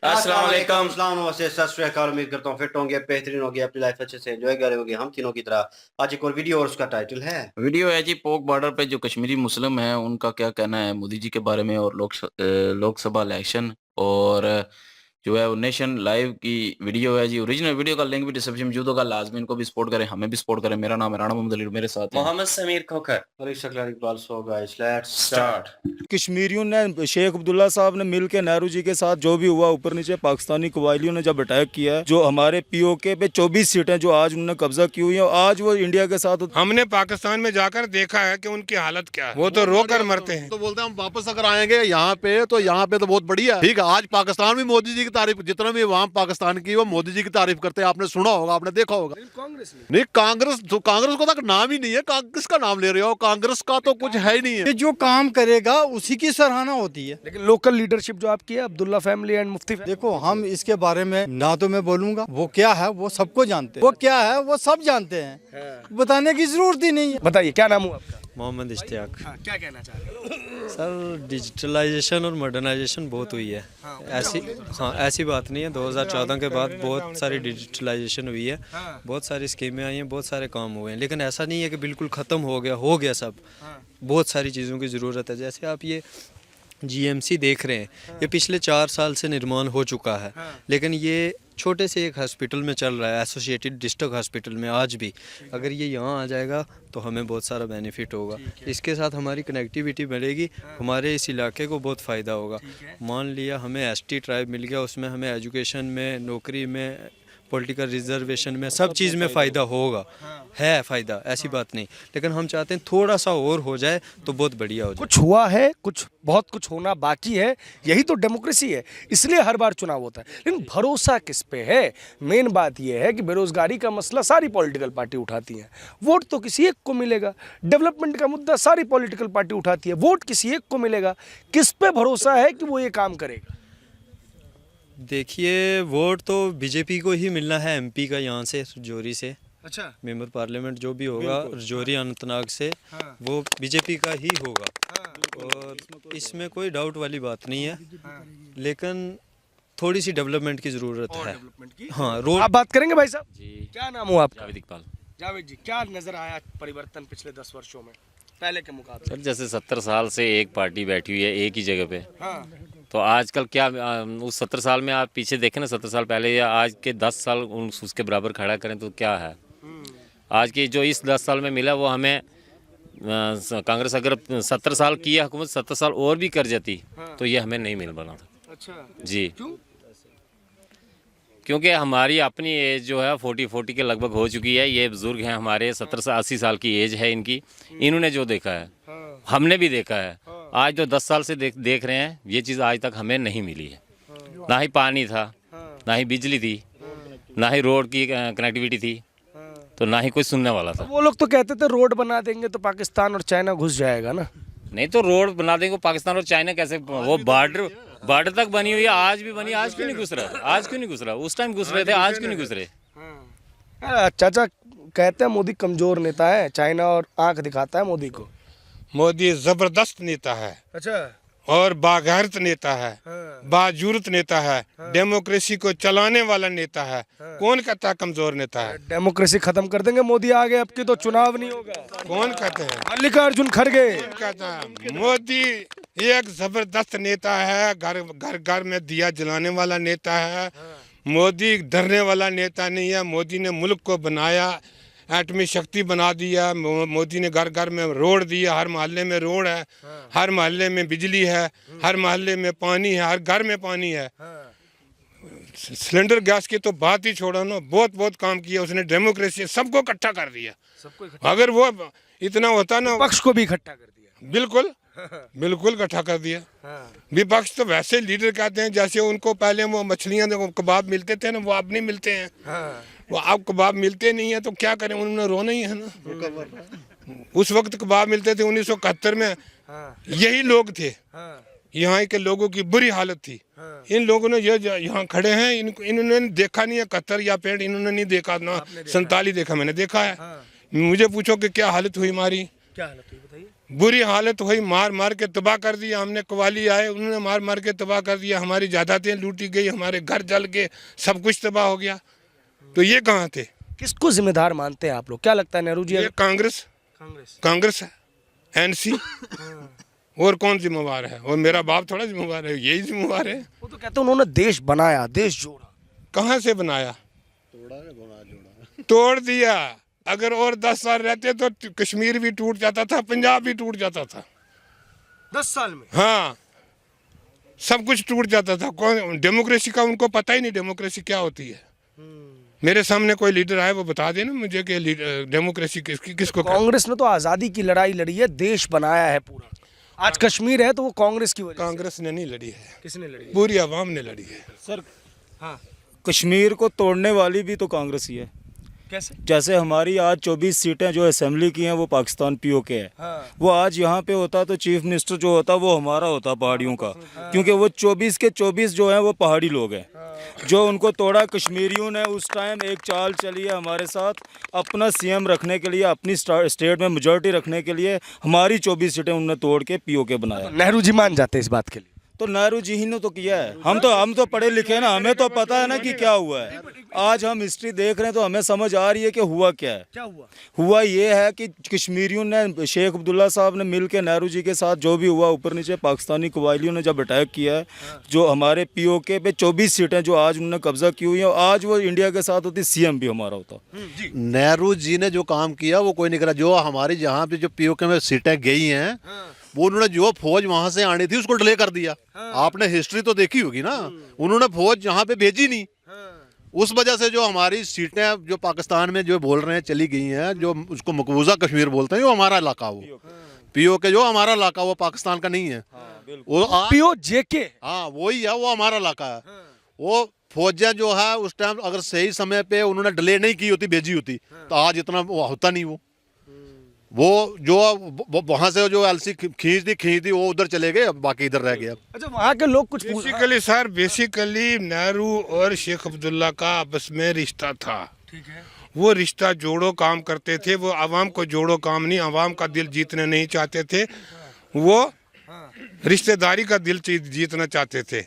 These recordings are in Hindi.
अस्सलाम वालेकुम। सत श्री अकाल। उम्मीद करता हूँ फिट होंगे, बेहतरीन होंगे, अपनी लाइफ अच्छे से एंजॉय कर रहे होंगे हम तीनों की तरह। आज एक और वीडियो और उसका टाइटल है वीडियो है जी पोक बॉर्डर पे जो कश्मीरी मुस्लिम हैं उनका क्या कहना है मोदी जी के बारे में और लोकसभा इलेक्शन और जो है वो नेशन लाइव की वीडियो है जी। ओरिजिनल वीडियो का लिंक भी डिस्क्रिप्शन में मौजूद होगा, लाजमी इनको भी सपोर्ट करें, हमें भी सपोर्ट करें। मेरा नाम है राणा मोहम्मद अली, मेरे साथ हैं मोहम्मद समीर खोखर। कश्मीरियों ने शेख अब्दुल्ला साहब ने मिलकर नेहरू जी के साथ जो भी हुआ ऊपर नीचे पाकिस्तानी कबायलियों ने जब अटैक किया है, जो हमारे पीओके पे 24 सीटें जो आज उन्होंने कब्जा की हुई है, आज वो इंडिया के साथ। हमने पाकिस्तान में जाकर देखा है कि उनकी हालत क्या है, वो तो रोकर मरते हैं। तो बोलते हैं हम वापस अगर आएंगे यहाँ पे तो तो बहुत बढ़िया है। ठीक है, आज पाकिस्तान भी मोदी जी की तारीफ, जितना भी वहाँ पाकिस्तान की वो मोदी जी की तारीफ करते हैं। आपने सुना होगा, आपने देखा होगा। नहीं कांग्रेस तो कांग्रेस को तक नाम ही नहीं है। किसका नाम ले रहे हो? कांग्रेस का तो कुछ है ही नहीं है। जो काम करेगा उसी की सराहना होती है। लेकिन लोकल लीडरशिप जो आपकी है, अब्दुल्ला फैमिली एंड मुफ्ती, देखो हम इसके बारे में ना तो मैं बोलूंगा, वो क्या है वो सबको जानते हैं, वो क्या है वो सब जानते हैं, बताने की जरूरत ही नहीं है। बताइए क्या नाम हुआ आपका? मोहम्मद इश्तियाक। क्या कहना चाह रहे हैं? सर डिजिटलाइजेशन और मॉडर्नाइजेशन बहुत हुई है। ऐसी बात नहीं है। 2014 के बाद बहुत सारी डिजिटलाइजेशन हुई है, बहुत सारी स्कीमें आई हैं, बहुत सारे काम हुए हैं, लेकिन ऐसा नहीं है कि बिल्कुल ख़त्म हो गया सब। बहुत सारी चीज़ों की ज़रूरत है। जैसे आप ये जीएमसी देख रहे हैं, ये पिछले 4 साल से निर्माण हो चुका है, लेकिन ये छोटे से एक हॉस्पिटल में चल रहा है, एसोसिएटेड डिस्ट्रिक्ट हॉस्पिटल में आज भी। अगर ये यहाँ आ जाएगा तो हमें बहुत सारा बेनिफिट होगा। इसके साथ हमारी कनेक्टिविटी मिलेगी, हमारे इस इलाके को बहुत फ़ायदा होगा। मान लिया हमें एसटी ट्राइब मिल गया, उसमें हमें एजुकेशन में, नौकरी में, पॉलिटिकल रिजर्वेशन में, सब चीज़ में फ़ायदा होगा। है फ़ायदा, ऐसी बात नहीं, लेकिन हम चाहते हैं थोड़ा सा और हो जाए तो बहुत बढ़िया हो जाए। कुछ हुआ है, बहुत कुछ होना बाकी है, यही तो डेमोक्रेसी है, इसलिए हर बार चुनाव होता है। लेकिन भरोसा किस पे है? मेन बात यह है कि बेरोजगारी का मसला सारी पॉलिटिकल पार्टी उठाती हैं, वोट तो किसी एक को मिलेगा। डेवलपमेंट का मुद्दा सारी पॉलिटिकल पार्टी उठाती है, वोट किसी एक को मिलेगा। किस पे भरोसा है कि वो ये काम करेगा? देखिए, वोट तो बीजेपी को ही मिलना है, एमपी का यहाँ से रजौरी से। अच्छा, मेंबर पार्लियामेंट जो भी होगा रजौरी अनंतनाग से, वो बीजेपी का ही होगा। और इसमें कोई डाउट वाली बात नहीं है, लेकिन थोड़ी सी डेवलपमेंट की ज़रूरत है। हाँ, रोड। आप बात करेंगे भाई साहब जी। क्या नाम हुआ आपका? जावेद इकबाल। जावेद जी, क्या नजर आया परिवर्तन पिछले 10 वर्षों में पहले के मुकाबले? सर जैसे 70 साल से एक पार्टी बैठी हुई है एक ही जगह पे, तो आजकल क्या उस 70 साल में आप पीछे देखें ना, 70 साल पहले या आज के 10 साल उसके बराबर खड़ा करें तो क्या है। आज की जो इस 10 साल में मिला वो हमें कांग्रेस अगर 70 साल की हुकूमत 70 साल और भी कर जाती तो ये हमें नहीं मिल बना था। अच्छा जी, क्योंकि हमारी अपनी एज जो है 40 के लगभग हो चुकी है। ये बुजुर्ग हैं हमारे, 70 से 80 साल की एज है इनकी। इन्होंने जो देखा है हमने भी देखा है। आज जो 10 साल से देख रहे हैं, ये चीज़ आज तक हमें नहीं मिली है। ना ही पानी था, ना ही बिजली थी, ना ही रोड की कनेक्टिविटी थी, तो ना ही कोई सुनने वाला था। वो लोग तो कहते थे रोड बना देंगे तो पाकिस्तान और चाइना घुस जाएगा ना। नहीं तो रोड बना देंगे पाकिस्तान और चाइना कैसे, वो बॉर्डर तक बनी हुई है, आज भी बनी। आज क्यों नहीं घुस रहा? आज क्यों नहीं घुस रहा? उस टाइम घुस रहे थे, आज क्यों नहीं घुस रहे? चाचा कहते हैं मोदी कमजोर नेता है, चाइना और आंख दिखाता है मोदी को। मोदी जबरदस्त नेता है। अच्छा, और बागैरत नेता है, बाजुरत नेता है, डेमोक्रेसी को चलाने वाला नेता है। कौन कहता है कमजोर नेता है? डेमोक्रेसी खत्म कर देंगे मोदी आ गए, अब की तो चुनाव नहीं होगा। कौन कहते हैं? मल्लिकार्जुन खड़गे कहता है मोदी एक जबरदस्त नेता है, घर घर में दिया जलाने वाला नेता है। मोदी डरने वाला नेता नहीं है। मोदी ने मुल्क को बनाया, एटमी शक्ति बना दिया। मोदी ने घर घर में रोड दिया, हर मोहल्ले में रोड है, हर मोहल्ले में बिजली है, हर मोहल्ले में पानी है, हर घर में पानी है। सिलेंडर गैस की तो बात ही छोड़ो ना, बहुत काम किया उसने। डेमोक्रेसी सबको इकट्ठा कर दिया। अगर वो इतना होता ना, पक्ष को भी इकट्ठा कर दिया। बिल्कुल इकट्ठा कर दिया। विपक्ष तो वैसे लीडर कहते हैं जैसे उनको पहले वो मछलियाँ कबाब मिलते थे ना, वो अब नहीं मिलते हैं। वो अब कबाब मिलते नहीं है तो क्या करें, उन्होंने रोना ही है ना। उस वक्त कबाब मिलते थे 1971 में, यही लोग थे। यहाँ के लोगों की बुरी हालत थी। इन लोगों ने ये यहाँ खड़े हैं, इन्होंने देखा नहीं है कत्तर या पेड़, इन्होंने नहीं देखा ना। 47 देखा, मैंने देखा है। मुझे पूछो कि क्या हालत हुई हमारी। क्या हालत हुई बताइए। बुरी हालत हुई, मार मार के तबाह कर दिया हमने। कवाली आए, उन्होंने मार मार के तबाह कर दिया, हमारी जायदादें लूटी गई, हमारे घर जल के सब कुछ तबाह हो गया। तो ये कहाँ थे? किसको जिम्मेदार मानते हैं आप लोग? क्या लगता है नेहरू जी? ये कांग्रेस है, एनसी। और कौन जिम्मेवार है? और मेरा बाप थोड़ा जिम्मेवार है, यही जिम्मेवार है। वो तो कहते हैं उन्होंने देश बनाया, देश जोड़ा। कहाँ से बनाया? तोड़ दिया। अगर और 10 साल रहते तो कश्मीर भी टूट जाता था, पंजाब भी टूट जाता था। 10 साल में? हाँ, सब कुछ टूट जाता था। कौन डेमोक्रेसी का उनको पता ही नहीं, डेमोक्रेसी क्या होती है। मेरे सामने कोई लीडर आए वो बता देना मुझे कि डेमोक्रेसी किसको। कांग्रेस ने तो आजादी की लड़ाई लड़ी है, देश बनाया है पूरा। आज कश्मीर है तो वो कांग्रेस की वजह से। कांग्रेस ने नहीं लड़ी है, किसने लड़ी है? पूरी आवाम ने लड़ी है। सर हाँ, कश्मीर को तोड़ने वाली भी तो कांग्रेस ही है। कैसे? जैसे हमारी आज 24 सीटें जो असेंबली की हैं वो पाकिस्तान पीओके है। हाँ। वो आज यहाँ पे होता तो चीफ मिनिस्टर जो होता वो हमारा होता पहाड़ियों का, क्योंकि वो 24 के 24 जो हैं वो पहाड़ी लोग हैं। जो उनको तोड़ा कश्मीरियों ने, उस टाइम एक चाल चली है हमारे साथ, अपना सीएम रखने के लिए, अपनी स्टेट में मेजॉरिटी रखने के लिए हमारी 24 सीटें उन्होंने तोड़ के पीओके बनाया। नेहरू जी मान जाते हैं इस बात के लिए? तो नेहरू जी ही ने तो किया है। हम तो पढ़े लिखे हैं ना, हमें तो पता है ना कि क्या हुआ है। आज हम हिस्ट्री देख रहे हैं तो हमें समझ आ रही है कि हुआ क्या है। क्या हुआ? हुआ ये है कि कश्मीरियों ने, शेख अब्दुल्ला साहब ने मिलकर नेहरू जी के साथ जो भी हुआ, ऊपर नीचे पाकिस्तानी कबायलियों ने जब अटैक किया है, जो हमारे पीओके पे 24 सीटें जो आज उन्होंने कब्जा की हुई है, आज वो इंडिया के साथ होती, सीएम भी हमारा होता। नेहरू जी ने जो काम किया वो कोई नहीं करा। जो हमारी जहाँ पे जो पीओके में सीटें गई हैं, वो उन्होंने जो फौज वहां से आनी थी उसको डिले कर दिया। आपने हिस्ट्री तो देखी होगी ना, उन्होंने फौज यहाँ पे भेजी नहीं। उस वजह से जो हमारी सीटें जो पाकिस्तान में जो बोल रहे हैं चली गई हैं, जो उसको मकबूजा कश्मीर बोलते हैं, वो हमारा इलाका, वो पीओके जो हमारा इलाका, वो पाकिस्तान का नहीं है। वो पीओजेके, हाँ वही है, वो हमारा इलाका है। वो फौजें जो है उस टाइम अगर सही समय पे उन्होंने डिले नहीं की होती, भेजी होती, तो आज इतना वो होता नहीं। वो जो वहां से जो एलसी खींच दी वो उधर चले गए, बाकी इधर रह गए। अच्छा, वहाँ के लोग कुछ बेसिकली नेहरू और शेख अब्दुल्ला का आपस में रिश्ता था। ठीक है, वो रिश्ता जोड़ो काम करते थे। वो आवाम को जोड़ो काम नहीं, आवाम का दिल जीतने नहीं चाहते थे, वो रिश्तेदारी का दिल जीतना चाहते थे।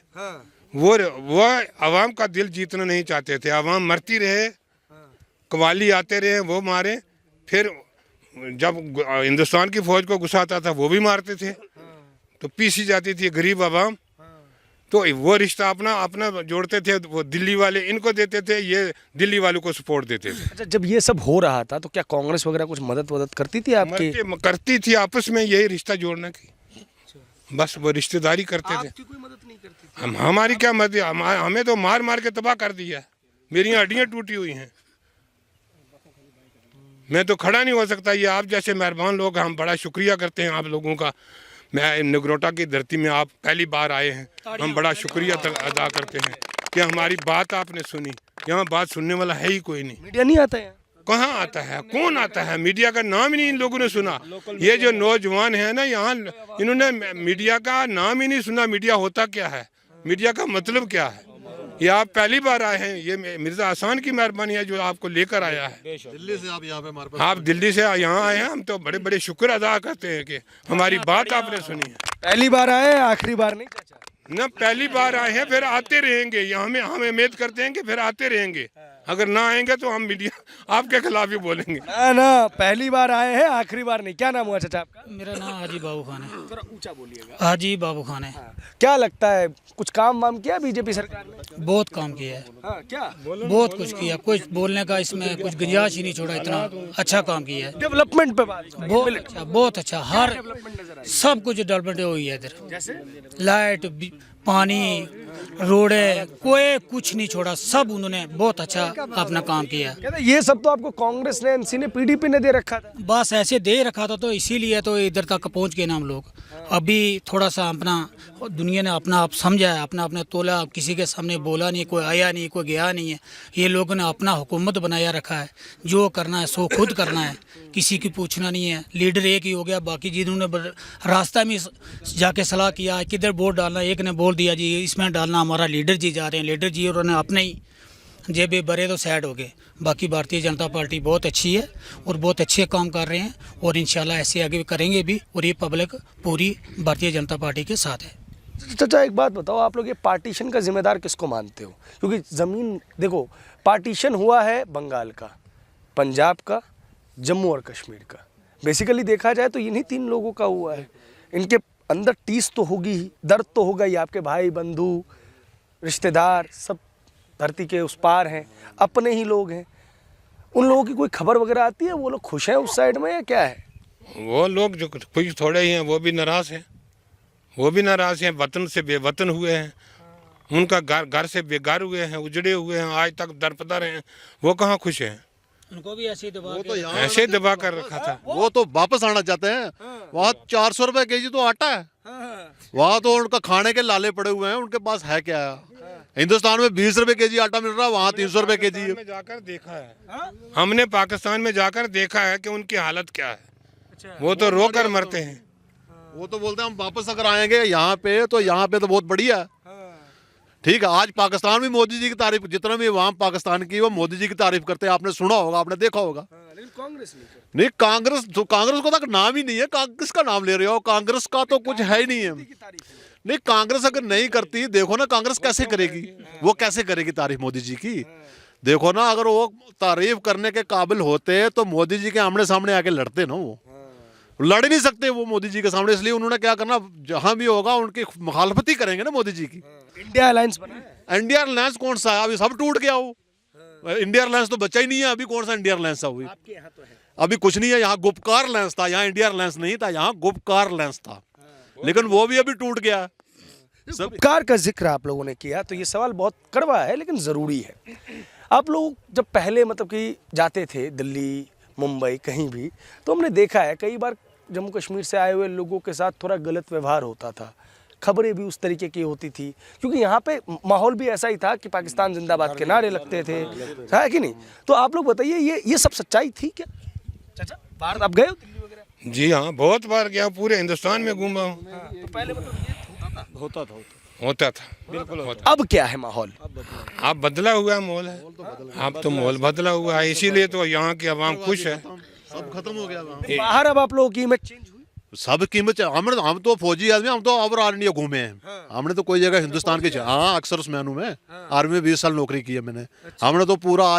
वो आवाम का दिल जीतना नहीं चाहते थे। आवाम मरती रहे, कवाली आते रहे, वो मारे। फिर जब हिंदुस्तान की फौज को गुस्सा आता था वो भी मारते थे, तो पीसी जाती थी गरीब आवाम। तो वो रिश्ता अपना जोड़ते थे। वो दिल्ली वाले इनको देते थे, ये दिल्ली वालों को सपोर्ट देते थे। अच्छा, जब ये सब हो रहा था तो क्या कांग्रेस वगैरह कुछ मदद करती थी आपकी? करती थी, आपस में यही रिश्ता जोड़ने की, बस वो रिश्तेदारी करते थे। कोई मदद नहीं करती थी? हमारी क्या मदद? हमें तो मार मार के तबाह कर दिया। मेरी हड्डियाँ टूटी हुई हैं, मैं तो खड़ा नहीं हो सकता। ये आप जैसे मेहरबान लोग, हम बड़ा शुक्रिया करते हैं आप लोगों का। मैं नगरोटा की धरती में आप पहली बार आए हैं, हम बड़ा शुक्रिया अदा करते हैं कि हमारी बात आपने सुनी। यहाँ बात सुनने वाला है ही कोई नहीं। मीडिया नहीं आता है? कहाँ आता है? कौन आता है? मीडिया का नाम ही नहीं इन लोगों ने सुना। ये जो नौजवान है ना यहाँ, इन्होंने मीडिया का नाम ही नहीं सुना। मीडिया होता क्या है, मीडिया का मतलब क्या है? ये आप पहली बार आए हैं, ये मिर्जा हसन की मेहरबानी है जो आपको लेकर आया है। दिल्ली से आप यहाँ पे हमारे पास, आप दिल्ली से यहाँ आए हैं, हम तो बड़े बड़े शुक्र अदा करते हैं कि हमारी बात आपने सुनी है। पहली बार आए, आखिरी बार नहीं चाचा? न पहली बार आए हैं, फिर आते रहेंगे। हम उम्मीद करते हैं कि फिर आते रहेंगे। अगर ना आएंगे तो हम मीडिया आपके खिलाफ ही बोलेंगे। ना, पहली बार आए हैं, आखिरी बार नहीं। क्या नाम हुआ चाचा आपका? मेरा नाम हाजी बाबू खान है। थोड़ा ऊंचा बोलिएगा। हाजी बाबू खान है। क्या लगता है कुछ काम वाम किया बीजेपी सरकार ने? बहुत काम किया है। हाँ, क्या? बहुत कुछ किया, कुछ बोलने का इसमें कुछ गुंजाइश ही नहीं छोड़ा। इतना अच्छा काम किया है। डेवलपमेंट पे बात, बहुत अच्छा। हर सब कुछ डेवलपमेंट हुई है इधर। जैसे लाइट, पानी, रोडें, कोई कुछ नहीं छोड़ा। सब उन्होंने बहुत अच्छा अपना काम किया। कहते ये सब तो आपको कांग्रेस ने, एनसी ने, पीडीपी ने दे रखा था। बस ऐसे दे रखा था, तो इसीलिए तो इधर तक पहुंच गए ना हम लोग। अभी थोड़ा सा अपना दुनिया ने अपना आप समझा है, अपना तोला, किसी के सामने बोला नहीं, कोई आया नहीं, कोई गया नहीं है। ये लोगों ने अपना हुकूमत बनाया रखा है, जो करना है सो खुद करना है, किसी की पूछना नहीं है। लीडर एक ही हो गया, बाकी जिन्होंने रास्ता में जाके सलाह किया किधर वोट डालना, एक ने बोल दिया जी इसमें डालना, हमारा लीडर जी जा रहे हैं, लीडर जी उन्होंने अपने ही जे भी बड़े तो सैड हो गए। बाकी भारतीय जनता पार्टी बहुत अच्छी है और बहुत अच्छे काम कर रहे हैं और इंशाल्लाह ऐसे आगे भी करेंगे भी, और ये पब्लिक पूरी भारतीय जनता पार्टी के साथ है। चाचा एक बात बताओ, आप लोग ये पार्टीशन का जिम्मेदार किसको मानते हो? क्योंकि ज़मीन देखो, पार्टीशन हुआ है बंगाल का, पंजाब का, जम्मू और कश्मीर का। बेसिकली देखा जाए तो इन्हीं 3 लोगों का हुआ है। इनके अंदर टीस तो होगी ही, दर्द तो होगा ही। आपके भाई बंधु रिश्तेदार सब धरती के उस पार हैं, अपने ही लोग हैं। उन लोगों की कोई खबर वगैरह आती है? वो लोग खुश हैं उस साइड में या क्या है? वो लोग जो कुछ थोड़े ही हैं वो भी नाराज़ हैं, वो भी नाराज़ हैं। वतन से बेवतन हुए हैं, उनका घर से बेघर हुए हैं, उजड़े हुए हैं, आज तक दरपदर हैं। वो कहाँ खुश हैं? उनको भी ऐसे दबा ऐसे दबा कर रखा था। वो तो वापस आना चाहते हैं। वहाँ 400 रुपए केजी तो आटा है, वहाँ तो उनका खाने के लाले पड़े हुए हैं। उनके पास है क्या? हिंदुस्तान में 20 रुपए केजी आटा मिल रहा है, वहाँ 300 रुपए केजी है। जाकर देखा है, हमने पाकिस्तान में जाकर देखा है कि उनकी हालत क्या है। वो तो रो कर मरते हैं। वो तो बोलते हैं हम वापस अगर आएंगे यहाँ पे तो यहाँ पे तो बहुत बढ़िया है। ठीक है, आज पाकिस्तान भी मोदी जी की तारीफ, जितना भी वहाँ पाकिस्तान की, वो मोदी जी की तारीफ करते हैं। आपने सुना होगा, आपने देखा होगा। लेकिन कांग्रेस नहीं, कांग्रेस तो, कांग्रेस को तक नाम ही नहीं है। किसका नाम ले रहे हो? कांग्रेस का तो कुछ है ही नहीं है। नहीं, कांग्रेस अगर नहीं करती, देखो ना कांग्रेस कैसे करेगी, वो कैसे करेगी तारीफ मोदी जी की? देखो ना, अगर वो तारीफ करने के काबिल होते तो मोदी जी के आमने सामने आके लड़ते ना। वो लड़ नहीं सकते वो मोदी जी के सामने, इसलिए उन्होंने क्या करना, जहां भी होगा उनकी मुखालफत ही करेंगे ना मोदी जी की। इंडिया अलायंस बना है। इंडिया अलायंस कौन सा है? अभी सब टूट गया वो। इंडिया अलायंस तो बचा ही नहीं है। अभी कौन सा इंडिया अलायंस है? आपके यहाँ तो है। अभी कुछ नहीं है। यहाँ गुपकार अलायंस था, यहाँ इंडिया अलायंस नहीं था, यहाँ गुपकार अलायंस था, लेकिन वो भी अभी टूट गया। सब कार का जिक्र आप लोगों ने किया तो ये सवाल बहुत कड़वा है लेकिन ज़रूरी है। आप लोग जब पहले मतलब कि जाते थे दिल्ली, मुंबई, कहीं भी, तो हमने देखा है कई बार जम्मू कश्मीर से आए हुए लोगों के साथ थोड़ा गलत व्यवहार होता था, खबरें भी उस तरीके की होती थी, क्योंकि यहाँ पे माहौल भी ऐसा ही था कि पाकिस्तान जिंदाबाद के नारे लगते थे, है कि नहीं? तो आप लोग बताइए, ये सब सच्चाई थी क्या? चाचा बाहर आप गए हो दिल्ली वगैरह? जी हाँ, बहुत बार गया, पूरे हिंदुस्तान में घूमा हूँ। तो पहले मतलब ये होता था बिल्कुल होता। अब क्या है माहौल? अब बदला हुआ माहौल है। अब तो माहौल बदला हुआ है, इसीलिए तो यहाँ की आवाम खुश है। सब खत्म हो गया। बाहर अब आप लोगों की इमेज चेंज हुई? सब कीमत, हम तो फौजी आदमी, हम तो ओवर ऑल इंडिया घूमे हैं। हमने तो कोई जगह हिंदुस्तान के, हाँ अक्सर उसमें हूँ मैं, आर्मी में 20 साल नौकरी की है मैंने। हमने तो पूरा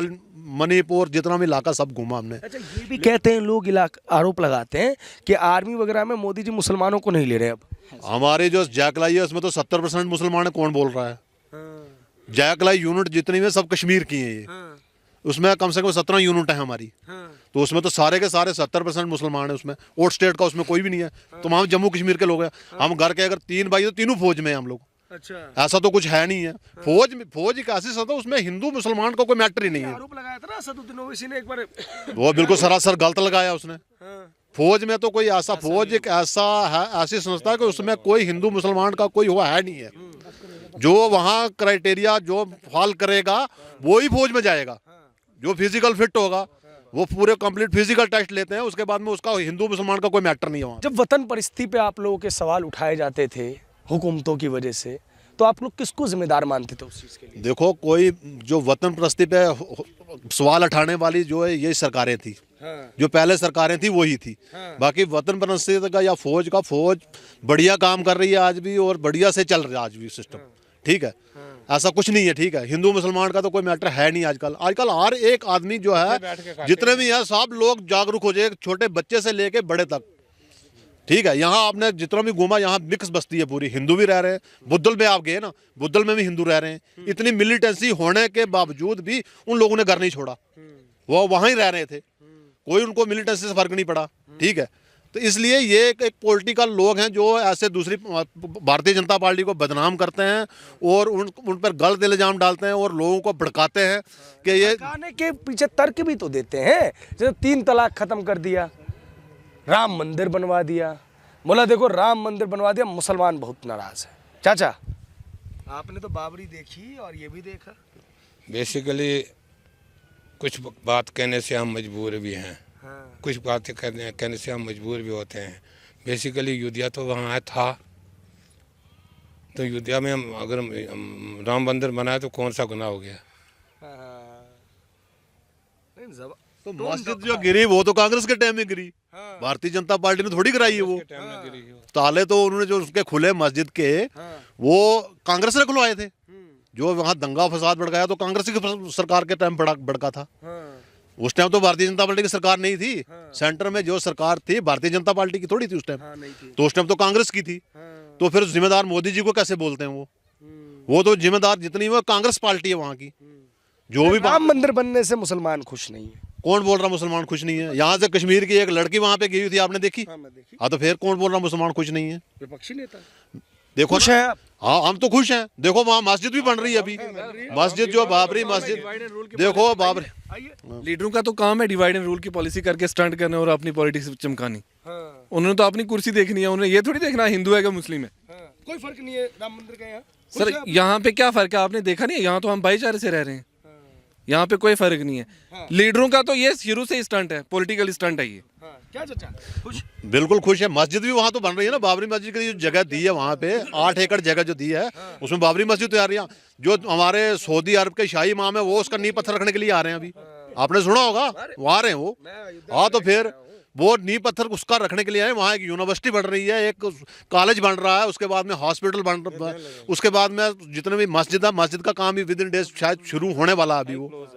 मणिपुर जितना भी इलाका सब घूमा हमने। अच्छा, ये भी कहते हैं लोग, आरोप लगाते हैं कि आर्मी वगैरह में मोदी जी मुसलमानों को नहीं ले रहे। अब हमारे जो जैकलाई है उसमें तो 70% मुसलमान है। कौन बोल रहा है? जैकलाई यूनिट जितनी में सब कश्मीर की है। ये उसमें कम से कम 17 यूनिट है हमारी, तो उसमें तो सारे के सारे 70% मुसलमान है। उसमें और स्टेट का उसमें कोई भी नहीं है। तो हम जम्मू कश्मीर के लोग हैं। हम घर के अगर 3 भाई तो तीनों फौज में हैं हम लोग। अच्छा, ऐसा तो कुछ है नहीं है। फौज एक ऐसी सत्ता, उसमें हिंदू मुसलमान का कोई मैटर ही नहीं है। आरोप लगाया था ना असदुद्दीन ओवैसी ने एक बार। वो बिल्कुल सरासर गलत लगाया उसने। फौज में तो कोई ऐसा, फौज एक ऐसा है, ऐसी संस्था है कि उसमें कोई हिंदू मुसलमान का कोई हुआ है नहीं है। जो वहाँ क्राइटेरिया जो फॉल करेगा वो ही फौज में जाएगा। जो फिजिकल फिट होगा वो पूरे कंप्लीट फिजिकल टेस्ट लेते हैं, उसके बाद में उसका हिंदू मुसलमान का कोई मैटर नहीं है वहाँ। जब वतन परिस्थिति पे आप लोगों के सवाल उठाए जाते थे हुकूमतों की वजह से, तो आप लोग किसको जिम्मेदार मानते थे उस चीज़ के लिए? देखो, कोई जो वतन परिस्थिति पे सवाल उठाने वाली जो है ये सरकारें थी। जो पहले सरकारें थी वही थी। बाकी वतन परिस्थिति का या फौज बढ़िया काम कर रही है आज भी, और बढ़िया से चल रहा है आज भी सिस्टम। ठीक है, ऐसा कुछ नहीं है। ठीक है, हिंदू मुसलमान का तो कोई मैटर है नहीं आजकल। हर एक आदमी जो है, जितने भी हैं सब लोग जागरूक हो जाए, छोटे बच्चे से लेके बड़े तक। ठीक है, यहाँ आपने जितना भी घूमा, यहाँ मिक्स बस्ती है पूरी। हिंदू भी रह रहे हैं। बुद्धल में आप गए ना, बुद्धल में भी हिंदू रह रहे हैं। इतनी मिलिटेंसी होने के बावजूद भी उन लोगों ने घर नहीं छोड़ा, वो वहाँ ही रह रहे थे। कोई उनको मिलिटेंसी से फर्क नहीं पड़ा। ठीक है, तो इसलिए ये एक पॉलिटिकल लोग हैं जो ऐसे दूसरी भारतीय जनता पार्टी को बदनाम करते हैं और उन पर गलत इल्जाम डालते हैं और लोगों को भड़काते हैं कि ये भड़काने के पीछे तर्क भी तो देते हैं। जैसे 3 तलाक खत्म कर दिया, राम मंदिर बनवा दिया। बोला देखो राम मंदिर बनवा दिया, मुसलमान बहुत नाराज है। चाचा आपने तो बाबरी देखी और ये भी देखा। बेसिकली कुछ बात कहने से हम मजबूर भी हैं। कुछ बातें कहने से हम मजबूर भी होते हैं। बेसिकली अयोध्या तो वहाँ था, तो अयोध्या में हम अगर राम मंदिर बनाए तो कौन सा गुनाह हो गया? तो मस्जिद जो गिरी वो तो कांग्रेस के टाइम में गिरी, भारतीय जनता पार्टी ने थोड़ी कराई है वो। ताले तो उन्होंने जो उसके खुले मस्जिद के वो कांग्रेस ने खुलवाए थे। जो वहाँ दंगा फसाद भड़काया तो कांग्रेस की सरकार के टाइम भड़का था। उस टाइम तो भारतीय जनता पार्टी की सरकार नहीं थी। सेंटर में जो सरकार थी भारतीय जनता पार्टी की थोड़ी थी उस टाइम। तो उस टाइम तो कांग्रेस की थी। तो फिर जिम्मेदार मोदी जी को कैसे बोलते हैं वो तो जिम्मेदार जितनी वो कांग्रेस पार्टी है वहाँ की। जो भी राम मंदिर बनने से मुसलमान खुश नहीं है। कौन बोल रहा मुसलमान खुश नहीं है? यहाँ से कश्मीर की एक लड़की वहाँ पे गई हुई थी, आपने देखी? हाँ, तो फिर कौन बोल रहा मुसलमान खुश नहीं है? विपक्षी नेता देखो खुश है। हाँ, हम तो खुश हैं। देखो वहाँ मस्जिद भी बन रही है अभी, मस्जिद जो बाबरी मस्जिद, देखो बाबरी। लीडरों का तो काम है डिवाइड एंड रूल की पॉलिसी करके स्टंट करने और अपनी पॉलिटिक्स चमकानी। उन्होंने तो अपनी कुर्सी देखनी है, उन्हें ये थोड़ी देखना हिंदू है कि मुस्लिम है। कोई फर्क नहीं है राम मंदिर का यहाँ। सर यहाँ पे क्या फर्क है आपने देखा नहीं है? यहाँ तो हम भाईचारे से रह रहे हैं, यहाँ पे कोई फर्क नहीं है। लीडरों का तो ये शुरू से स्टंट है, पॉलिटिकल स्टंट है ये। क्या चाचा खुश? बिल्कुल खुश है। मस्जिद भी वहाँ तो बन रही है ना। बाबरी मस्जिद की जो जगह दी है वहाँ पे 8 एकड़ जगह जो दी है उसमें बाबरी मस्जिद तैयार है। जो हमारे सऊदी अरब के शाही इमाम है वो उसका नींव पत्थर रखने के लिए आ रहे हैं। अभी आपने सुना होगा वो आ रहे हैं वो। हाँ, तो फिर वो नींव पत्थर उसका रखने के लिए आए। वहाँ एक यूनिवर्सिटी बन रही है, एक कॉलेज बन रहा है, उसके बाद में हॉस्पिटल बन रहा है, उसके बाद में जितने भी मस्जिद है मस्जिद का काम भी विद इन डेज शायद शुरू होने वाला है अभी वो।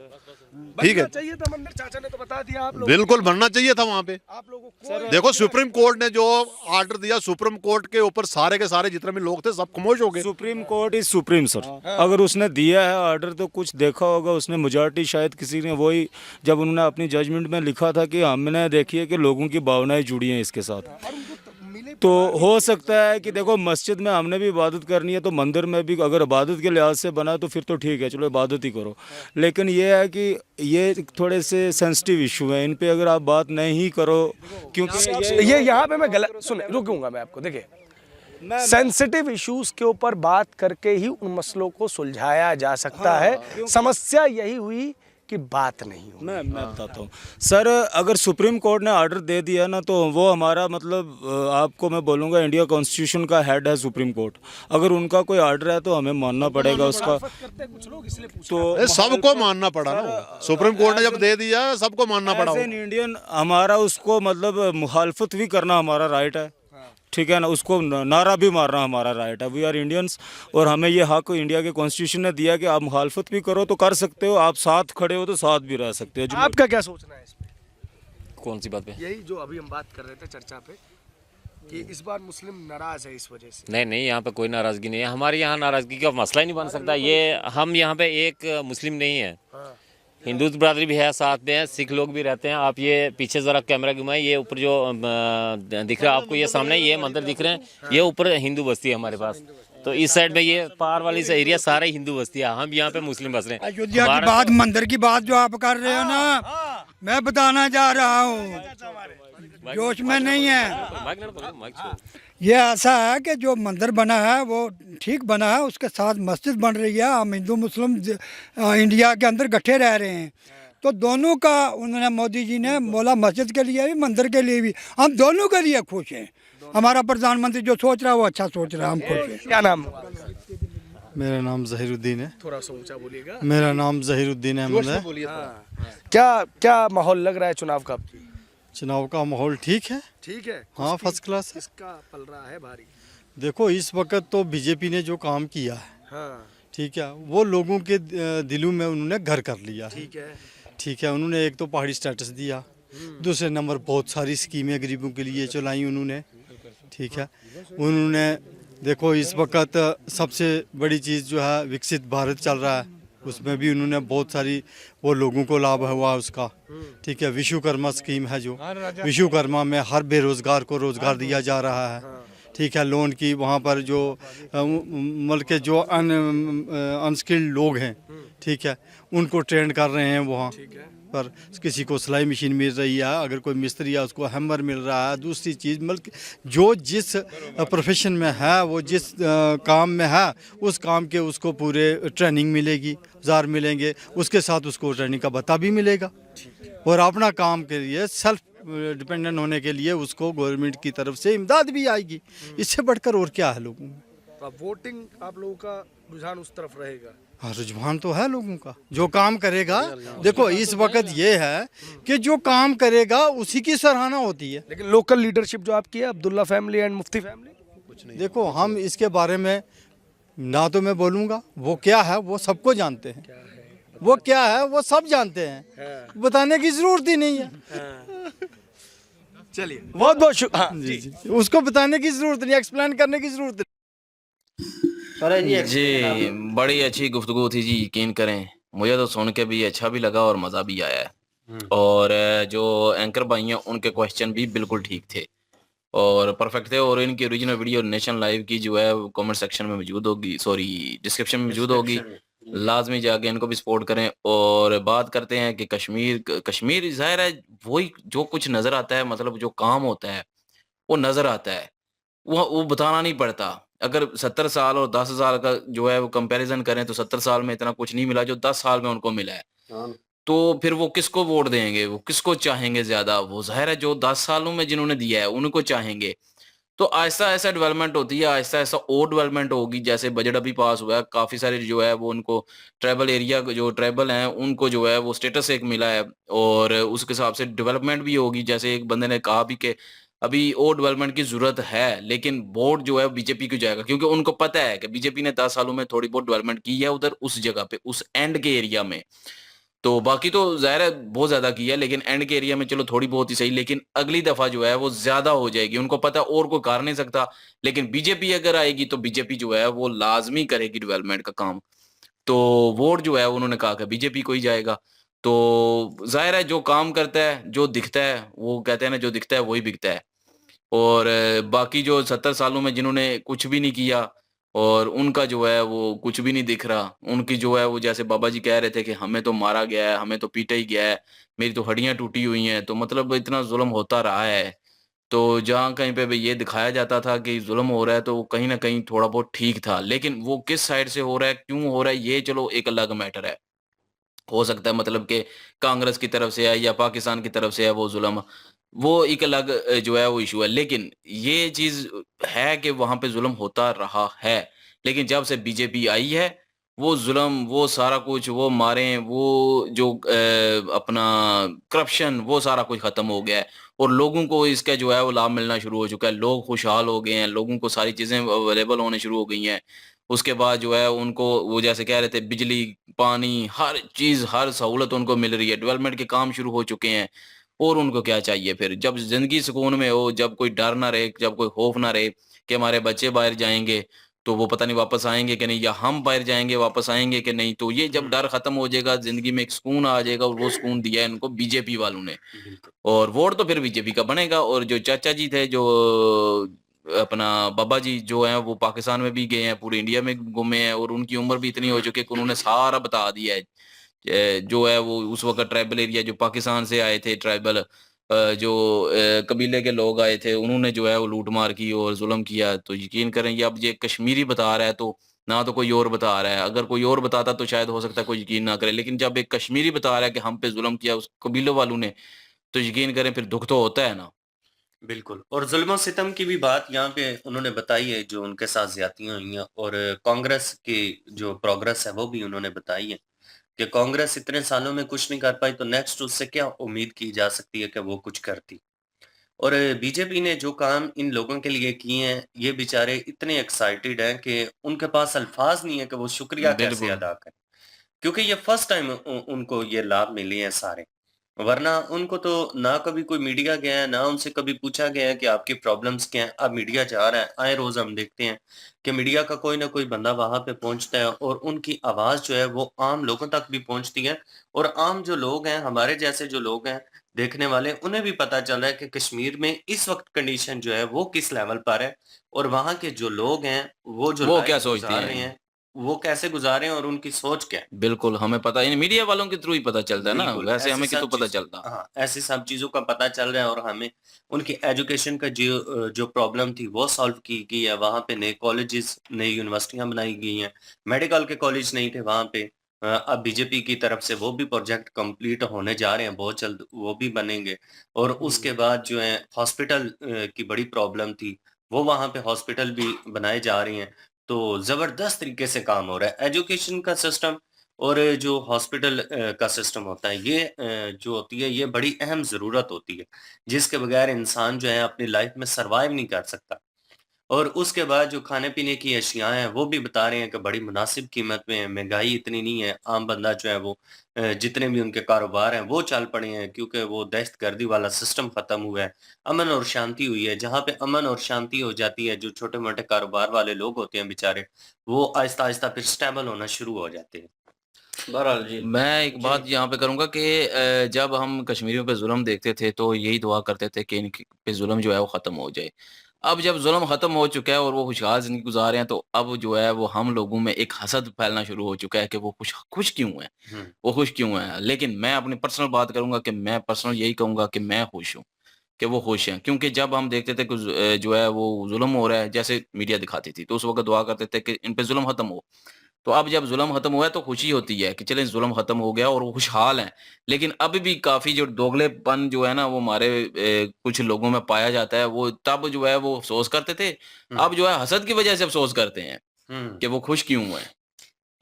ठीक है, चाहिए था मंदिर, चाचा ने तो बता दिया। आप लोग बिल्कुल बनना चाहिए था वहाँ पे। आप लोगों को देखो सुप्रीम कोर्ट ने जो ऑर्डर दिया, सुप्रीम कोर्ट के ऊपर सारे के सारे जितने भी लोग थे सब खामोश हो गए। Supreme court is supreme sir. अगर उसने दिया है ऑर्डर तो कुछ देखा होगा उसने। मेजॉरिटी शायद किसी ने वही जब उन्होंने अपनी जजमेंट में लिखा था कि हमने देखिए कि लोगों की भावनाएं जुड़ी हैं इसके साथ, तो हो सकता है कि देखो मस्जिद में हमने भी इबादत करनी है तो मंदिर में भी अगर इबादत के लिहाज से बना तो फिर तो ठीक है, चलो इबादत ही करो। लेकिन ये है कि ये थोड़े से सेंसिटिव इशू है, इन पे अगर आप बात नहीं करो क्योंकि ये यहाँ पे मैं गलत सुने रुकूंगा मैं आपको। देखिए सेंसिटिव इश्यूज के ऊपर बात करके ही उन मसलों को सुलझाया जा सकता है। समस्या यही हुई कि बात नहीं हुई। मैं बताता हूँ सर, अगर सुप्रीम कोर्ट ने ऑर्डर दे दिया ना तो वो हमारा मतलब आपको मैं बोलूँगा इंडिया कॉन्स्टिट्यूशन का हेड है सुप्रीम कोर्ट। अगर उनका कोई ऑर्डर है तो हमें मानना पड़ेगा उसका। तो सबको मानना पड़ा ना, सुप्रीम कोर्ट ने जब दे दिया सबको मानना पड़ा। इंडियन हमारा उसको मतलब मुखालफत भी करना हमारा राइट है, ठीक है ना, उसको नारा भी मारना हमारा राइट है। वी आर इंडियंस और हमें ये हक इंडिया के कॉन्स्टिट्यूशन ने दिया कि आप मुखालफत भी करो तो कर सकते हो, आप साथ खड़े हो तो साथ भी रह सकते हो। आपका क्या सोचना है इसमें? कौन सी बात पे? यही जो अभी हम बात कर रहे थे चर्चा पे कि इस बार मुस्लिम नाराज है इस वजह से। नहीं, यहाँ पे कोई नाराजगी नहीं है। हमारे यहाँ नाराजगी का मसला ही नहीं बन सकता। ये हम यहाँ पे एक मुस्लिम नहीं है, हिंदू बरादरी भी है, साथ में सिख लोग भी रहते हैं। आप ये पीछे ज़रा कैमरा घुमाएं, ये ऊपर जो दिख रहा है आपको, ये सामने ये मंदिर दिख रहे हैं, ये ऊपर हिंदू बस्ती है हमारे पास। तो इस साइड में ये पार वाली से एरिया सारे हिंदू बस्ती है। हम यहाँ पे मुस्लिम बस रहे हैं। अयोध्या की बात, मंदिर की बात जो आप कर रहे हो ना, मैं बताना जा रहा हूँ, जोश में नहीं है। ये ऐसा है कि जो मंदिर बना है वो ठीक बना है, उसके साथ मस्जिद बन रही है। हम हिंदू मुस्लिम इंडिया के अंदर इकट्ठे रह रहे हैं, तो दोनों का उन्होंने मोदी जी ने बोला, मस्जिद के लिए भी मंदिर के लिए भी, हम दोनों के लिए खुश हैं। हमारा प्रधानमंत्री जो सोच रहा है वो अच्छा सोच रहा है, हम खुश हैं। क्या नाम? मेरा नाम जहीरुद्दीन है। थोड़ा सा ऊंचा बोलिएगा। मेरा नाम जहीरुद्दीन अहमद है। क्या क्या माहौल लग रहा है चुनाव का? चुनाव का माहौल ठीक है। ठीक है, हाँ, फर्स्ट क्लास है। किसका पल रहा है भारी? देखो इस वक्त तो बीजेपी ने जो काम किया है, हाँ, ठीक है, वो लोगों के दिलों में उन्होंने घर कर लिया है। ठीक है, ठीक है। उन्होंने एक तो पहाड़ी स्टेटस दिया, दूसरे नंबर बहुत सारी स्कीमें गरीबों के लिए चलाई उन्होंने, ठीक है। उन्होंने देखो इस वक्त सबसे बड़ी चीज़ जो है विकसित भारत चल रहा है, उसमें भी उन्होंने बहुत सारी वो लोगों को लाभ हुआ उसका, ठीक है। विश्वकर्मा स्कीम है जो विश्वकर्मा में हर बेरोजगार को रोजगार दिया जा रहा है, ठीक है। लोन की वहाँ पर जो मतलब के जो अनस्किल्ड लोग हैं, ठीक है, उनको ट्रेन कर रहे हैं वहाँ पर। किसी को सिलाई मशीन मिल रही है, अगर कोई मिस्त्री है उसको हैमर मिल रहा है। दूसरी चीज़ मतलब जो जिस प्रोफेशन में है, वो जिस काम में है, उस काम के उसको पूरे ट्रेनिंग मिलेगी, औजार मिलेंगे, उसके साथ उसको ट्रेनिंग का भत्ता भी मिलेगा। और अपना काम के लिए सेल्फ डिपेंडेंट होने के लिए उसको गवर्नमेंट की तरफ से इमदाद भी आएगी। इससे बढ़कर और क्या है लोगों में। तो वोटिंग आप लोगों का रुझान उस तरफ रहेगा? हाँ, रुझान तो है लोगों का। जो काम करेगा, देखो इस वक्त ये है कि जो काम करेगा उसी की सराहना होती है। लेकिन लोकल लीडरशिप जो आपकी है, Abdullah family and Mufti family, देखो हम इसके बारे में ना तो मैं बोलूँगा, वो क्या है वो सबको जानते हैं, वो क्या है वो सब जानते हैं, बताने की ज़रूरत ही नहीं है। चलिए बहुत बहुत शुक्रिया। हाँ, जी जी, उसको बताने की ज़रूरत नहीं, एक्सप्लेन करने की ज़रूरत नहीं। जी, बड़ी अच्छी गुफ्तगू थी जी, यकीन करें। मुझे तो सुन के भी अच्छा भी लगा और मज़ा भी आया है। और जो एंकर भाई हैं उनके क्वेश्चन भी बिल्कुल ठीक थे और परफेक्ट थे और इनकी ओरिजिनल वीडियो नेशन लाइव की जो है कमेंट सेक्शन में मौजूद होगी, सॉरी डिस्क्रिप्शन में मौजूद होगी। लाजमी जाके इनको भी सपोर्ट करें। और बात करते हैं कि कश्मीर ज़ाहिर है वही जो कुछ नज़र आता है, मतलब जो काम होता है वो नज़र आता है, वो बताना नहीं पड़ता। अगर 70 साल और 10 साल का जो है वो कंपैरिजन करें तो 70 साल में इतना कुछ नहीं मिला जो 10 साल में उनको मिला है। तो फिर वो किसको वोट देंगे, वो किसको चाहेंगे ज़्यादा? वो ज़ाहिर है जो 10 सालों में जिन्होंने दिया है उनको चाहेंगे। तो आहिस्ता-आहिस्ता डेवलपमेंट होती है, आहिस्ता-आहिस्ता और डेवलपमेंट होगी। जैसे बजट अभी पास हुआ है, काफ़ी सारे जो है वो उनको ट्राइबल एरिया जो ट्राइबल हैं उनको जो है वो स्टेटस एक मिला है और उसके हिसाब से डेवलपमेंट भी होगी। जैसे एक बंदे ने कहा भी कि अभी और डेवलपमेंट की ज़रूरत है, लेकिन वोट जो है बीजेपी को जाएगा क्योंकि उनको पता है कि बीजेपी ने 10 सालों में थोड़ी बहुत डेवलपमेंट की है उधर उस जगह पे, उस एंड के एरिया में। तो बाकी तो ज़ाहिर है बहुत ज़्यादा की है, लेकिन एंड के एरिया में चलो थोड़ी बहुत ही सही, लेकिन अगली दफ़ा जो है वो ज़्यादा हो जाएगी। उनको पता है और कोई कर नहीं सकता, लेकिन बीजेपी अगर आएगी तो बीजेपी जो है वो लाज़मी करेगी डेवलपमेंट का काम। तो वोट जो है उन्होंने कहा कि बीजेपी को ही जाएगा। तो ज़ाहिर है जो काम करता है, जो दिखता है, वो कहते हैं ना जो दिखता है वही बिकता है। और बाकी जो 70 सालों में जिन्होंने कुछ भी नहीं किया और उनका जो है वो कुछ भी नहीं दिख रहा। उनकी जो है वो जैसे बाबा जी कह रहे थे कि हमें तो मारा गया है, हमें तो पीटा ही गया है, मेरी तो हड्डियाँ टूटी हुई हैं। तो मतलब इतना ज़ुल्म होता रहा है। तो जहाँ कहीं पे भी ये दिखाया जाता था कि ज़ुल्म हो रहा है तो वो कहीं न कहीं थोड़ा बहुत ठीक था। लेकिन वो किस साइड से हो रहा है, क्यों हो रहा है, ये चलो एक अलग मैटर है। हो सकता है मतलब कि कांग्रेस की तरफ से है या पाकिस्तान की तरफ से है वो ज़ुल्म, वो एक अलग जो है वो इश्यू है। लेकिन ये चीज़ है कि वहाँ पे ज़ुल्म होता रहा है। लेकिन जब से बीजेपी आई है, वो ज़ुल्म, वो सारा कुछ, वो मारें, वो जो अपना करप्शन, वो सारा कुछ ख़त्म हो गया है और लोगों को इसका जो है वो लाभ मिलना शुरू हो चुका है। लोग खुशहाल हो गए हैं, लोगों को सारी चीज़ें अवेलेबल होने शुरू हो गई हैं। उसके बाद जो है उनको वो जैसे कह रहे थे बिजली, पानी, हर चीज़, हर सहूलत उनको मिल रही है, डेवलपमेंट के काम शुरू हो चुके हैं और उनको क्या चाहिए फिर? जब ज़िंदगी सुकून में हो, जब कोई डर ना रहे, जब कोई खौफ ना रहे कि हमारे बच्चे बाहर जाएँगे, तो वो पता नहीं वापस आएँगे कि नहीं या हम बाहर जाएँगे, वापस आएँगे कि नहीं। तो ये जब डर खत्म हो जाएगा, ज़िंदगी में एक सुकून आ जाएगा और वो सुकून दिया है इनको बीजेपी वालों ने। और वोट तो फिर बीजेपी का बनेगा और जो चाचा जी थे जो अपना बाबा जी जो हैं वो पाकिस्तान में भी गए हैं, पूरे इंडिया में घूमे हैं और उनकी उम्र भी इतनी हो चुकी है कि उन्होंने सारा बता दिया है। जो है वो उस वक़्त ट्राइबल एरिया जो पाकिस्तान से आए थे ट्राइबल जो कबीले के लोग आए थे उन्होंने जो है वो लूट-मार की और ज़ुल्म किया। तो यकीन करें ये अब ये कश्मीरी बता रहा है तो ना तो कोई और बता रहा है। अगर कोई और बताता तो शायद हो सकता है कोई यकीन ना करे। लेकिन जब एक कश्मीरी बता रहा है कि हम पे ज़ुल्म किया उस कबीले वालों ने, तो यकीन करें फिर दुःख तो होता है ना। बिल्कुल। और जुल्म सितम की भी बात यहाँ पे उन्होंने बताई है जो उनके साथ ज़्यादतियाँ हुई हैं और कांग्रेस की जो प्रोग्रेस है वो भी उन्होंने बताई है कि कांग्रेस इतने सालों में कुछ नहीं कर पाई तो नेक्स्ट उससे क्या उम्मीद की जा सकती है कि वो कुछ करती। और बीजेपी ने जो काम इन लोगों के लिए किए हैं, ये बेचारे इतने एक्साइटेड हैं कि उनके पास अल्फाज नहीं है कि वो शुक्रिया कैसे बिल्कुल। अदा करें। क्योंकि ये फर्स्ट टाइम उनको ये लाभ मिले हैं सारे। वरना उनको तो ना कभी कोई मीडिया गया है, ना उनसे कभी पूछा गया है कि आपकी प्रॉब्लम्स क्या हैं। अब मीडिया जा रहा है, आए रोज़ हम देखते हैं कि मीडिया का कोई ना कोई बंदा वहाँ पे पहुँचता है और उनकी आवाज़ जो है वो आम लोगों तक भी पहुँचती है और आम जो लोग हैं, हमारे जैसे जो लोग हैं, देखने वाले, उन्हें भी पता चल रहा है कि कश्मीर में इस वक़्त कंडीशन जो है वो किस लेवल पर है और वहाँ के जो लोग हैं, वो जो वो क्या लाइफ़ सोचती गुज़ार रहे हैं? हैं, वो कैसे गुज़ार रहे हैं और उनकी सोच क्या है। बिल्कुल, हमें पता इन मीडिया वालों के थ्रू ही पता चलता है ना, बिल्कुल, वैसे ऐसी हमें सब कितो पता चीज़ चलता। हाँ, ऐसी सब चीज़ों का पता चल रहा है और हमें उनकी एजुकेशन का जो प्रॉब्लम थी वो सॉल्व की गई है। वहाँ पे नए कॉलेजेस, नई यूनिवर्सिटियाँ बनाई गई हैं। मेडिकल के कॉलेज नहीं थे वहाँ पे। अब बीजेपी की तरफ से वो भी प्रोजेक्ट कंप्लीट होने जा रहे हैं, बहुत जल्द वो भी बनेंगे। और उसके बाद जो है हॉस्पिटल की बड़ी प्रॉब्लम थी, वो वहाँ पे हॉस्पिटल भी बनाए जा रहे हैं। तो ज़बरदस्त तरीके से काम हो रहा है। एजुकेशन का सिस्टम और जो हॉस्पिटल का सिस्टम होता है, ये जो होती है, ये बड़ी अहम ज़रूरत होती है, जिसके बगैर इंसान जो है अपनी लाइफ में सर्वाइव नहीं कर सकता। और उसके बाद जो खाने-पीने की अशियाँ हैं, वो भी बता रहे हैं कि बड़ी मुनासिब कीमत में है, महँगाई इतनी नहीं है। आम बंदा जो है वो जितने भी उनके कारोबार हैं, वो चल पड़े हैं क्योंकि वो दहशतगर्दी वाला सिस्टम ख़त्म हुआ है। अमन और शांति हुई है। जहाँ पे अमन और शांति हो जाती है, जो छोटे-मोटे कारोबार वाले लोग होते हैं बेचारे, वो आहिस्ता-आहिस्ता फिर स्टेबल होना शुरू हो जाते हैं। बहरहाल जी। मैं एक जी। बात यहाँ पे करूँगा कि जब हम कश्मीरियों पे ज़ुल्म देखते थे तो यही दुआ करते थे कि इनके पे ज़ुल्म जो है वो ख़त्म हो जाए। अब जब ज़ुल्म ख़त्म हो चुका है और वो खुशहाल ज़िंदगी गुज़ार रहे हैं तो अब जो है वो हम लोगों में एक हसद फैलना शुरू हो चुका है कि वो खुश क्यों हैं? हुँ। वो खुश क्यों हैं? लेकिन मैं अपनी पर्सनल बात करूँगा कि मैं पर्सनल यही कहूँगा कि मैं खुश हूँ, कि वो खुश हैं। क्योंकि जब हम देखते थे कि जो है वो ज़ुल्म हो रहा है, जैसे मीडिया दिखाती थी, तो उस वक़्त दुआ करते थे कि इन पे ज़ुल्म ख़त्म हो। तो अब जब ज़ुल्म ख़त्म हुआ है तो खुशी होती है कि चलें ज़ुल्म ख़त्म हो गया और वो खुशहाल हैं। लेकिन अभी भी काफ़ी जो दोगलेपन जो है ना वो हमारे कुछ लोगों में पाया जाता है, वो तब जो है वो अफ़सोस करते थे, हुँ, अब जो है हसद की वज़ह से अफ़सोस करते हैं हुँ। कि वो खुश क्यों हैं।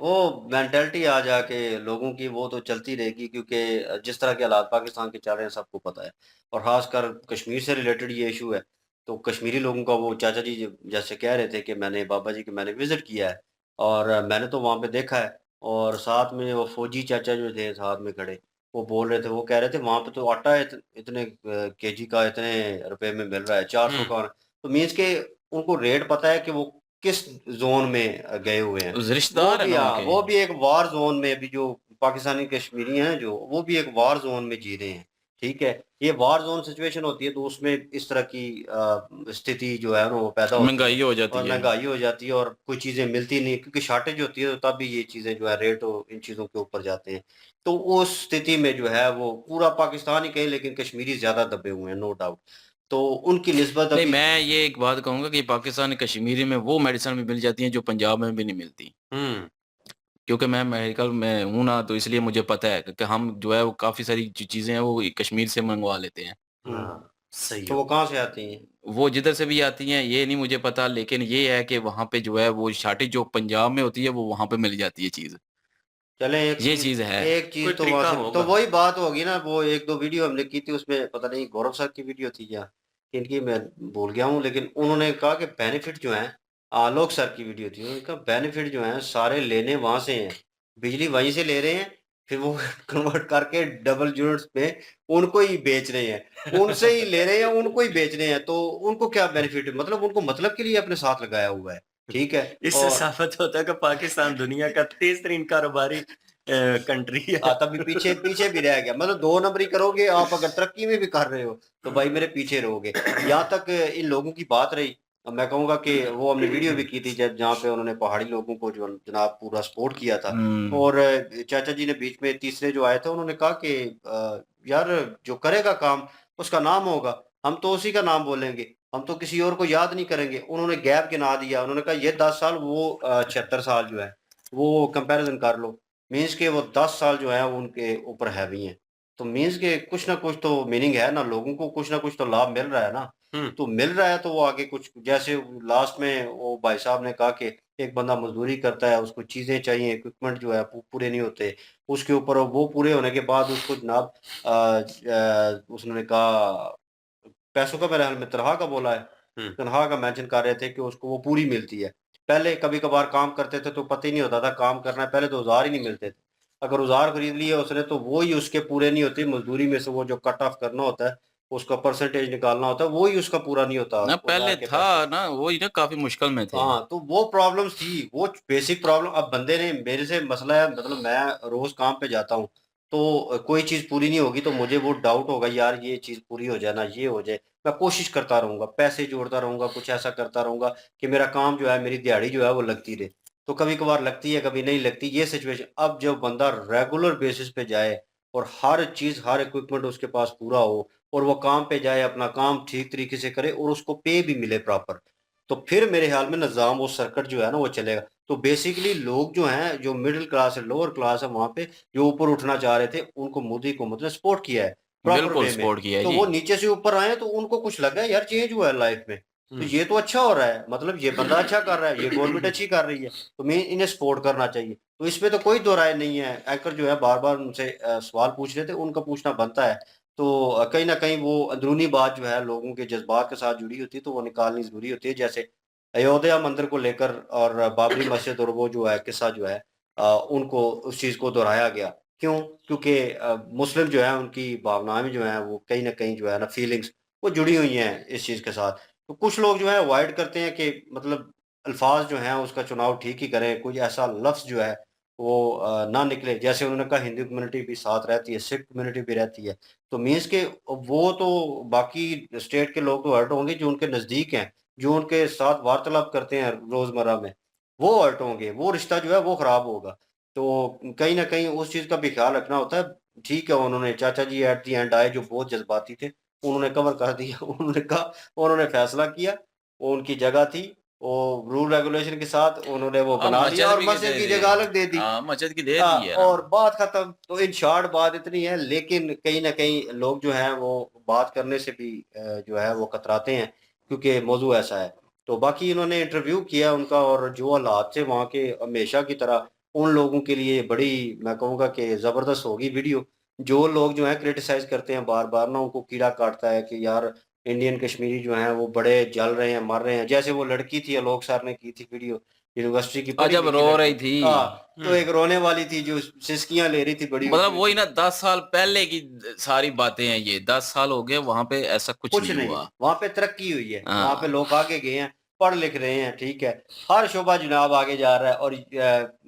वो मेंटालिटी आ जाके लोगों की वो तो चलती रहेगी क्योंकि जिस तरह के हालात पाकिस्तान के चल रहे हैं सबको पता है और ख़ासकर कश्मीर से रिलेटेड ये इशू है। तो कश्मीरी लोगों का वो चाचा जी जैसे कह रहे थे कि मैंने बाबा जी के मैंने विज़िट किया है और मैंने तो वहाँ पे देखा है और साथ में वो फ़ौजी चाचा जो थे साथ में खड़े, वो बोल रहे थे, वो कह रहे थे वहाँ पे तो आटा इतने केजी का इतने रुपए में मिल रहा है, 400 हुँ। का। तो मीन्स के उनको रेट पता है कि वो किस ज़ोन में गए हुए हैं। वो रिश्तेदार है भी ना हाँ, उनके। वो भी एक वार ज़ोन में अभी जो पाकिस्तानी कश्मीरी हैं जो, वो भी एक वार ज़ोन में जी रहे हैं, ठीक है? ये वार ज़ोन सिचुएशन होती है तो उसमें इस तरह की स्थिति जो है ना वो पैदा होती है महँगाई हो जाती और है। महँगाई हो जाती है और कुछ चीज़ें मिलती नहीं क्योंकि शॉर्टेज होती है तो तब भी ये चीज़ें जो है रेट इन चीज़ों के ऊपर जाते हैं। तो उस स्थिति में जो है वो पूरा पाकिस्तान ही कहें लेकिन कश्मीरी ज़्यादा दबे हुए हैं नो डाउट। तो उनकी निस्बत नहीं, अभी मैं ये एक बात कहूँगा कि पाकिस्तानी कश्मीरी में वो मेडिसिन भी मिल जाती हैं जो पंजाब में भी नहीं मिलती। हुँ, क्योंकि मैं मेडिकल में हूँ ना, तो इसलिए मुझे पता है कि हम जो है वो काफ़ी सारी चीज़ें हैं वो कश्मीर से मँगवा लेते हैं। हुँ, हाँ, सही तो हो। वो कहाँ से आती हैं? वो जिधर से भी आती हैं ये नहीं मुझे पता, लेकिन ये है कि वहाँ पे जो है वो शॉर्टेज जो पंजाब में होती है वो वहाँ पे मिल जाती है चीज़। चलें ये चीज़ है। एक चीज़ कोई तो वहाँ तरीका से तो होगा। वही बात होगी ना वो 1-2 वीडियो हमने की थी उसमें पता नहीं गौरव सर की वीडियो थी या किनकी मैं भूल गया हूँ लेकिन उन्होंने कहा कि बेनिफिट जो हैं आलोक सर की वीडियो थी। उन्होंने कहा बेनिफिट जो हैं सारे लेने वहाँ से हैं। बिजली वहीं से ले रहे हैं, फिर वो कन्वर्ट करके डबल यूनिट्स पे उनको ही बेच रहे हैं। उनसे ही ले रहे हैं, उनको ही बेच रहे हैं। तो उनको क्या बेनिफिट मतलब उनको मतलब के लिए अपने साथ लगाया हुआ है। ठीक है? इससे और साबित होता है कि पाकिस्तान दुनिया का तेज़ तरीन कारोबारी कंट्री है। तभी पीछे पीछे भी रह गया मतलब 2 नंबरी करोगे आप अगर तरक्की में भी कर रहे हो, तो भाई मेरे पीछे रहोगे। यहाँ तक इन लोगों की बात रही, मैं कहूँगा कि वो हमने वीडियो भी की थी जब जहाँ पे उन्होंने पहाड़ी लोगों को जो जनाब पूरा सपोर्ट किया था हुँ। और चाचा जी ने बीच में तीसरे जो आए थे उन्होंने कहा कि यार जो करेगा काम उसका नाम होगा, हम तो उसी का नाम बोलेंगे, हम तो किसी और को याद नहीं करेंगे। उन्होंने गैप गिना दिया, उन्होंने कहा ये 10 साल वो 76 साल जो है, वो कंपैरिज़न कर लो। मीन्स के वो 10 साल जो है वो उनके ऊपर हैवी हैं। तो मीन्स के कुछ ना कुछ तो मीनिंग है ना, लोगों को कुछ ना कुछ तो लाभ मिल रहा है ना। हुँ, तो मिल रहा है तो वो आगे कुछ जैसे लास्ट में वो भाई साहब ने कहा कि एक बंदा मज़दूरी करता है, उसको चीज़ें चाहिए, इक्विपमेंट जो है पूरे नहीं होते। उसके ऊपर वो पूरे होने के बाद उसको जनाब उसने कहा पैसों का मेरे ख़्याल में तनख़्वाह का बोला है। हुँ। तनख़्वाह का मेंशन कर रहे थे कि उसको वो पूरी मिलती है। पहले कभी-कभार काम करते थे तो पता ही नहीं होता था काम करना है, पहले तो औज़ार ही नहीं मिलते थे। अगर औज़ार खरीद लिए उसने तो वो ही उसके पूरे नहीं होते, मज़दूरी में से वो जो कट ऑफ करना होता है, उसका परसेंटेज निकालना होता है, वो ही उसका पूरा नहीं होता ना औज़ार पहले के था पैसे। ना वही ना काफ़ी मुश्किल में थे। हाँ, तो वो प्रॉब्लम्स थी, वो बेसिक प्रॉब्लम अब बंदे ने मेरे से मसला है मतलब मैं रोज़ काम पे जाता हूँ, तो कोई चीज़ पूरी नहीं होगी तो मुझे वो डाउट होगा यार ये चीज़ पूरी हो जाए ना, ये हो जाए। मैं कोशिश करता रहूँगा, पैसे जोड़ता रहूँगा, कुछ ऐसा करता रहूँगा कि मेरा काम जो है, मेरी दिहाड़ी जो है वो लगती रहे। तो कभी-कभार लगती है, कभी नहीं लगती, ये सिचुएशन अब जब बंदा रेगुलर बेसिस पे जाए और हर चीज़, हर इक्विपमेंट उसके पास पूरा हो और वो काम पे जाए, अपना काम ठीक तरीके से करे और उसको पे भी मिले प्रॉपर। तो फिर मेरे ख़्याल में निज़ाम वो सर्किट जो है ना वो चलेगा। तो बेसिकली लोग जो हैं, जो मिडल क्लास है, लोअर क्लास है वहाँ पे, जो ऊपर उठना चाह रहे थे, उनको मोदी हुकूमत ने सपोर्ट किया है, प्रॉपर बिल्कुल वे में। सपोर्ट किया है तो जी। वो नीचे से ऊपर आए हैं तो उनको कुछ लगा है यार चेंज हुआ है लाइफ़ में। तो ये तो अच्छा हो रहा है, मतलब ये बंदा अच्छा कर रहा है, ये गवर्नमेंट अच्छी कर रही है, तो मैं इन्हें सपोर्ट करना चाहिए। तो इसमें तो कोई दो राय नहीं है। एंकर जो है बार बार उनसे सवाल पूछ रहे थे, उनका पूछना बनता है। तो कहीं ना कहीं वो अंदरूनी बात जो है लोगों के जज्बात के साथ जुड़ी होती है, तो वो निकालनी जरूरी होती है। जैसे अयोध्या मंदिर को लेकर और बाबरी मस्जिद और वो जो है किस्सा जो है उनको उस चीज़ को दोहराया गया। क्यों? क्योंकि मुस्लिम जो है उनकी भावनाएं जो हैं वो कहीं ना कहीं जो है ना फीलिंग्स वो जुड़ी हुई हैं इस चीज़ के साथ। तो कुछ लोग जो है अवॉइड करते हैं कि मतलब अल्फाज जो हैं उसका चुनाव ठीक ही करें, कोई ऐसा लफ्ज़ जो है वो ना निकले। जैसे उन्होंने कहा हिंदू कम्युनिटी भी साथ रहती है, सिख कम्युनिटी भी रहती है, तो मीन्स के वो तो बाकी स्टेट के लोग तो हर्ट होंगे जो उनके नज़दीक हैं, जो उनके साथ वार्तालाप करते हैं रोज़मर्रा में, वो हर्ट होंगे, वो रिश्ता जो है वो ख़राब होगा। तो कहीं न कहीं उस चीज़ का भी ख़्याल रखना होता है। ठीक है, उन्होंने चाचा जी एट द एंड आए जो बहुत जज़्बाती थे, उन्होंने कवर कर दिया। उन्होंने कहा, उन्होंने फैसला किया, वो उनकी जगह थी, वो रूल रेगुलेशन के साथ उन्होंने वो हाँ, बना दिया मस्जिद और भी मस्जिद दे की दी। जगह अलग दे दी। हाँ, मस्जिद की दे दी है ना। और बात खत्म। तो इन शॉर्ट बात इतनी है, लेकिन कहीं न कहीं लोग जो हैं वो बात करने से भी जो है वो कतराते हैं, क्योंकि मौज़ू ऐसा है। तो बाकी इन्होंने इंटरव्यू किया उनका, और जो हालात थे वहाँ के हमेशा की तरह उन लोगों के लिए बड़ी, मैं कहूँगा कि ज़बरदस्त होगी वीडियो। जो लोग जो हैं क्रिटिसाइज़ करते हैं बार-बार ना, उनको कीड़ा काटता है कि यार इंडियन कश्मीरी जो हैं वो बड़े जल रहे हैं, मर रहे हैं। जैसे वो लड़की थी, आलोक सर ने की थी वीडियो, यूनिवर्सिटी की जब पढ़ी-लिखी रो लड़की। रही थी। तो एक रोने वाली थी जो सिसकियाँ ले रही थी बड़ी मतलब ऊँची-ऊँची। वही ना 10 साल पहले की सारी बातें हैं ये। 10 साल हो गए वहाँ पे ऐसा कुछ कुछ नहीं नहीं, हुआ। वहाँ पे तरक्की हुई है, वहाँ पे हाँ। लोग आगे गए हैं, पढ़ लिख रहे हैं, ठीक है। हर शोबा जनाब आगे जा रहा है, और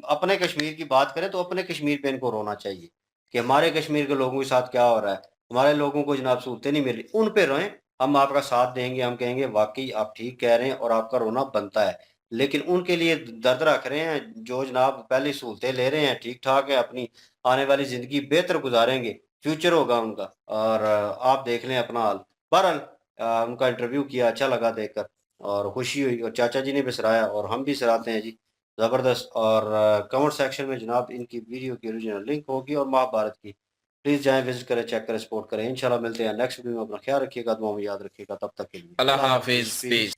अपने कश्मीर की बात करें तो अपने कश्मीर पे इनको रोना चाहिए कि हमारे कश्मीर के लोगों के साथ क्या हो रहा है, हमारे लोगों को जनाब सहूलतें नहीं मिल रही। उन पे रोएं, हम आपका साथ देंगे, हम कहेंगे वाक़ई आप ठीक कह रहे हैं और आपका रोना बनता है। लेकिन उनके लिए दर्द रख रहे हैं जो जनाब पहले सहूलतें ले रहे हैं, ठीक-ठाक है, अपनी आने वाली ज़िंदगी बेहतर गुज़ारेंगे, फ्यूचर होगा उनका, और आप देख लें अपना हाल। बहरहाल उनका इंटरव्यू किया, अच्छा लगा देखकर और खुशी हुई, और चाचा जी ने भी सराहा और हम भी सराहते हैं जी, ज़बरदस्त। और कमेंट सेक्शन में जनाब इनकी वीडियो की ओरिजिनल लिंक होगी और महाभारत की। प्लीज़ जाएँ, विज़िट करें, चेक करें, सपोर्ट करें। इंशाल्लाह मिलते हैं नेक्स्ट वीडियो में। अपना ख्याल रखिएगा, दुआ में याद रखिएगा। तब तक के लिए अल्लाह अल्लाह हाफ़िज़, हाफ़िज़। पीस। पीस।